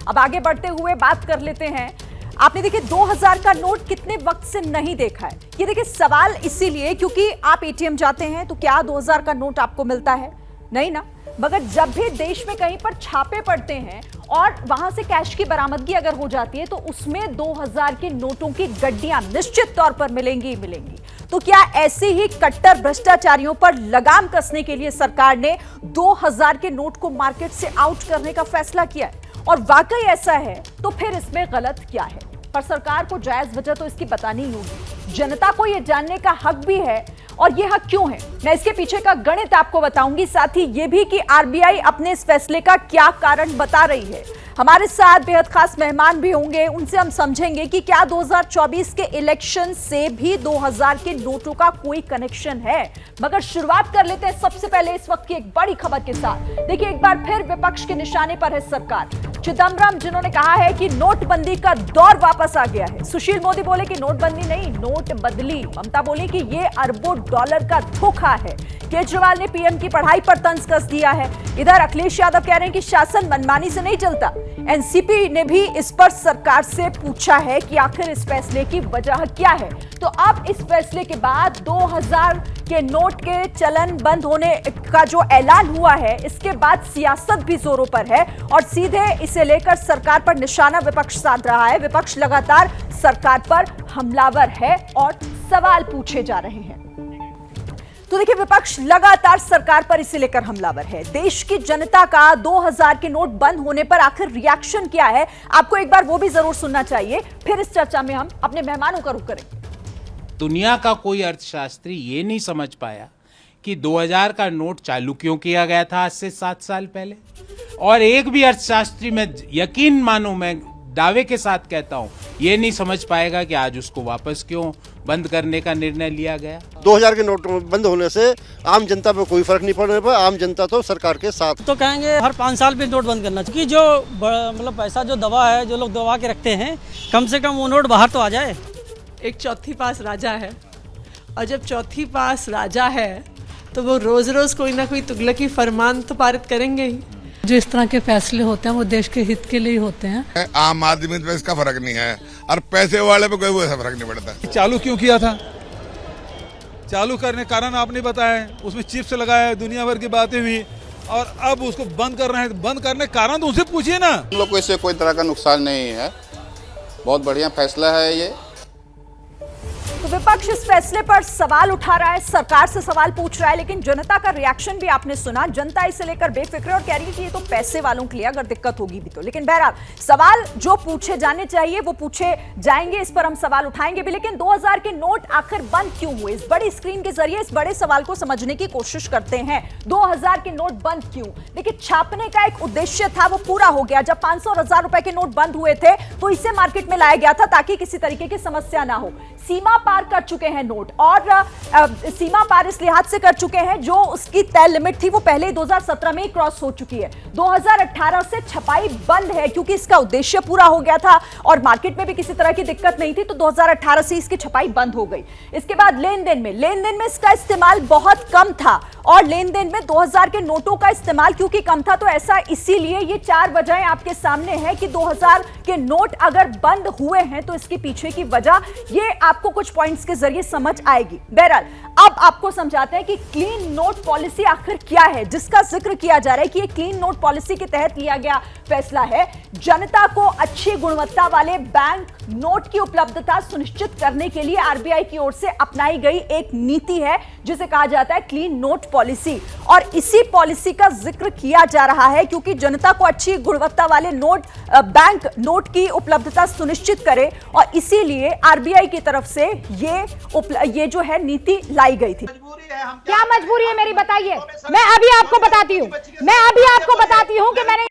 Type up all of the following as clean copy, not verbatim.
अब आगे बढ़ते हुए बात कर लेते हैं। आपने देखिए 2000 का नोट कितने वक्त से नहीं देखा है। ये देखिए सवाल इसीलिए क्योंकि आप एटीएम जाते हैं तो क्या 2000 का नोट आपको मिलता है? नहीं ना। मगर जब भी देश में कहीं पर छापे पड़ते हैं और वहां से कैश की बरामदगी अगर हो जाती है तो उसमें 2000 के नोटों की गड्डियां निश्चित तौर पर मिलेंगी ही मिलेंगी। तो क्या ऐसे ही कट्टर भ्रष्टाचारियों पर लगाम कसने के लिए सरकार ने 2000 के नोट को मार्केट से आउट करने का फैसला किया है? और वाकई ऐसा है तो फिर इसमें गलत क्या है? पर सरकार को जायज वजह तो इसकी बतानी ही होगी। जनता को यह जानने का हक भी है, और यह हक क्यों है मैं इसके पीछे का गणित आपको बताऊंगी, साथ ही यह भी कि आरबीआई अपने इस फैसले का क्या कारण बता रही है। हमारे साथ बेहद खास मेहमान भी होंगे, उनसे हम समझेंगे कि क्या 2024 के इलेक्शन से भी 2000 के नोटों का कोई कनेक्शन है। मगर शुरुआत कर लेते हैं सबसे पहले इस वक्त की एक बड़ी खबर के साथ। देखिए एक बार फिर विपक्ष के निशाने पर है सरकार। चिदंबरम जिन्होंने कहा है कि नोटबंदी का दौर वापस आ गया है। सुशील मोदी बोले कि नोटबंदी नहीं, नोट बदली। ममता बोली कि ये अरबों डॉलर का धोखा है। केजरीवाल ने पीएम की पढ़ाई पर तंज कस दिया है। इधर अखिलेश यादव कह रहे हैं कि शासन मनमानी से नहीं चलता। एनसीपी ने भी इस पर सरकार से पूछा है कि आखिर इस फैसले की वजह क्या है। तो अब इस फैसले के बाद 2000 के नोट के चलन बंद होने का जो ऐलान हुआ है, इसके बाद सियासत भी जोरों पर है और सीधे इसे लेकर सरकार पर निशाना विपक्ष साध रहा है। विपक्ष लगातार सरकार पर हमलावर है और सवाल पूछे जा रहे हैं। तो देखिए विपक्ष लगातार सरकार पर इसे लेकर हमलावर है। देश की जनता का 2000 के नोट बंद होने पर आखिर रिएक्शन क्या है, आपको एक बार वो भी जरूर सुनना चाहिए। फिर इस चर्चा में हम अपने मेहमानों का रुख करेंगे। दुनिया का कोई अर्थशास्त्री ये नहीं समझ पाया कि 2000 का नोट चालू क्यों किया गया था आज से 7 साल पहले। और एक भी अर्थशास्त्री, मैं यकीन मानो, मैं दावे के साथ कहता हूं, ये नहीं समझ पाएगा कि आज उसको वापस क्यों बंद करने का निर्णय लिया गया। 2000 के नोट बंद होने से आम जनता पे कोई फर्क नहीं पड़ने पर आम जनता तो सरकार के साथ। तो कहेंगे हर 5 साल पे नोट बंद करना चाहिए। जो मतलब पैसा जो दबा है, जो लोग दबा के रखते हैं, कम से कम वो नोट बाहर तो आ जाए। एक चौथी पास राजा है, और जब चौथी पास राजा है तो वो रोज रोज कोई ना कोई तुगलकी फरमान तो पारित करेंगे ही। जो इस तरह के फैसले होते हैं वो देश के हित के लिए होते हैं। आम आदमी पे इसका फर्क नहीं है और पैसे वाले पे कोई वैसा फर्क नहीं पड़ता। चालू क्यों किया था? चालू करने कारण आपने बताया, उसमें चिप्स लगाया, दुनिया भर की बातें हुई, और अब उसको बंद कर रहे हैं। बंद करने के कारण तो उनसे पूछिए ना। हम लोग को इससे कोई तरह का नुकसान नहीं है, बहुत बढ़िया फैसला है ये। तो विपक्ष इस फैसले पर सवाल उठा रहा है, सरकार से सवाल पूछ रहा है, लेकिन जनता का रिएक्शन भी आपने सुना। जनता इसे लेकर बेफिक्र और कह रही है कि ये तो पैसे वालों के लिए अगर दिक्कत होगी भी तो। लेकिन बहरहाल सवाल जो पूछे जाने चाहिए वो पूछे जाएंगे, इस पर हम सवाल उठाएंगे भी। लेकिन 2000 के नोट आखिर बंद क्यों हुए? इस बड़ी स्क्रीन के जरिए इस बड़े सवाल को समझने की कोशिश करते हैं। 2000 के नोट बंद क्यों? देखिए छापने का एक उद्देश्य था, वो पूरा हो गया। जब 500 और 1000 रुपए के नोट बंद हुए थे तो इसे मार्केट में लाया गया था ताकि किसी तरीके की समस्या ना हो। सीमा पार कर चुके हैं नोट, और सीमा पार इस लिहाज से कर चुके हैं जो उसकी तय लिमिट थी वो पहले 2017 में ही क्रॉस हो चुकी है। 2018 से छपाई बंद है क्योंकि इसका उद्देश्य पूरा हो गया था और मार्केट में भी किसी तरह की दिक्कत नहीं थी, तो 2018 से इसकी छपाई बंद हो गई। इसके बाद लेन देन में इसका इस्तेमाल बहुत कम था, और लेन देन में 2000 के नोटों का इस्तेमाल क्योंकि कम था तो ऐसा इसीलिए ये 4 वजहें आपके सामने है कि 2000 के नोट अगर बंद हुए हैं तो इसके पीछे की वजह ये आपको कुछ पॉइंट्स के जरिए समझ आएगी। बहरहाल अब आपको समझाते हैं कि क्लीन नोट पॉलिसी आखिर क्या है, जिसका जिक्र किया जा रहा है कि ये क्लीन नोट पॉलिसी के तहत लिया गया फैसला है। जनता को अच्छी गुणवत्ता वाले बैंक नोट की उपलब्धता सुनिश्चित करने के लिए आरबीआई की ओर से अपनाई गई एक नीति है जिसे कहा जाता है क्लीन नोट पॉलिसी। और इसी पॉलिसी का जिक्र किया जा रहा है क्योंकि जनता को अच्छी गुणवत्ता वाले नोट, बैंक नोट की उपलब्धता सुनिश्चित करे, और इसीलिए आरबीआई की तरफ से ये जो है नीति लाई गई थी। क्या मजबूरी है मेरी, बताइए। मैं अभी आपको बताती हूँ कि मैंने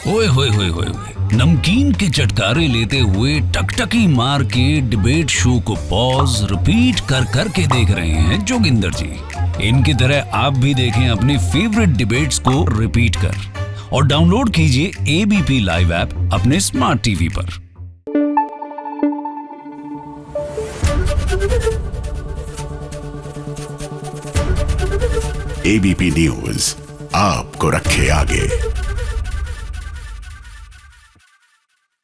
ओए होए होए होए नमकीन के चटकारे लेते हुए टकटकी मार के डिबेट शो को पॉज रिपीट कर करके देख रहे हैं जोगिंदर जी। इनकी तरह आप भी देखें अपनी फेवरेट डिबेट्स को रिपीट कर, और डाउनलोड कीजिए एबीपी लाइव ऐप अपने स्मार्ट टीवी पर। एबीपी न्यूज आपको रखे आगे।